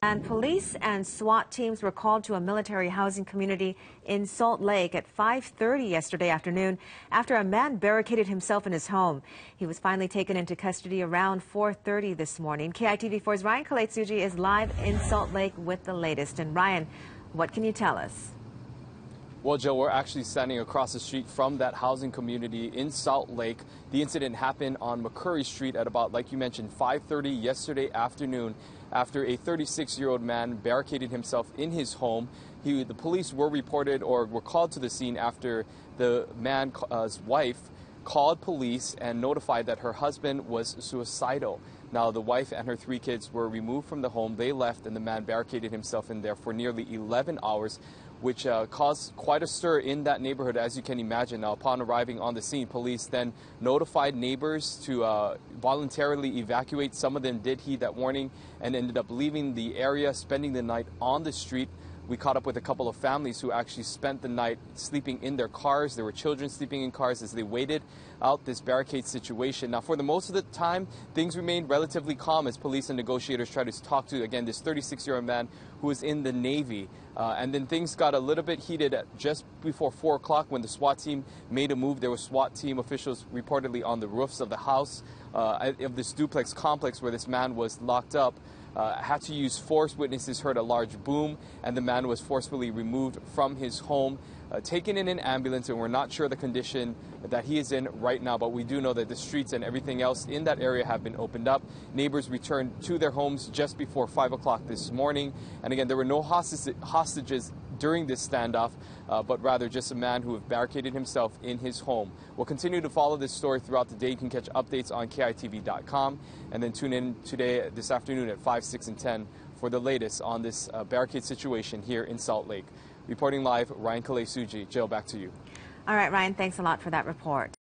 And police and SWAT teams were called to a military housing community in Salt Lake at 5:30 yesterday afternoon after a man barricaded himself in his home. He was finally taken into custody around 4:30 this morning. KITV4's Ryan Kaletsuji is live in Salt Lake with the latest. And Ryan, what can you tell us? Well, Joe, we're actually standing across the street from that housing community in Salt Lake. The incident happened on McCurry Street at about, like you mentioned, 5:30 yesterday afternoon after a 36-year-old man barricaded himself in his home. The police were reported or were called to the scene after the man's wife called police and notified that her husband was suicidal. Now, the wife and her 3 kids were removed from the home. They left, and the man barricaded himself in there for nearly 11 hours, which caused quite a stir in that neighborhood, as you can imagine. Now, upon arriving on the scene, police then notified neighbors to voluntarily evacuate. Some of them did heed that warning and ended up leaving the area, spending the night on the street. We caught up with a couple of families who actually spent the night sleeping in their cars. There were children sleeping in cars as they waited out this barricade situation. Now, for the most of the time, things remained relatively calm as police and negotiators tried to talk to, again, this 36-year-old man who was in the Navy. And then things got a little bit heated at just before 4 o'clock when the SWAT team made a move. There were SWAT team officials reportedly on the roofs of the house of this duplex complex where this man was locked up. Had to use force. Witnesses heard a large boom, and the man was forcefully removed from his home, taken in an ambulance, and we're not sure the condition that he is in right now, but we do know that the streets and everything else in that area have been opened up. Neighbors returned to their homes just before 5 o'clock this morning, and again, there were no hostages during this standoff, but rather just a man who had barricaded himself in his home. We'll continue to follow this story throughout the day. You can catch updates on KITV.com, and then tune in this afternoon at 5, 6, and 10 for the latest on this barricade situation here in Salt Lake. Reporting live, Ryan Kaletsuji. Jill, back to you. All right, Ryan, thanks a lot for that report.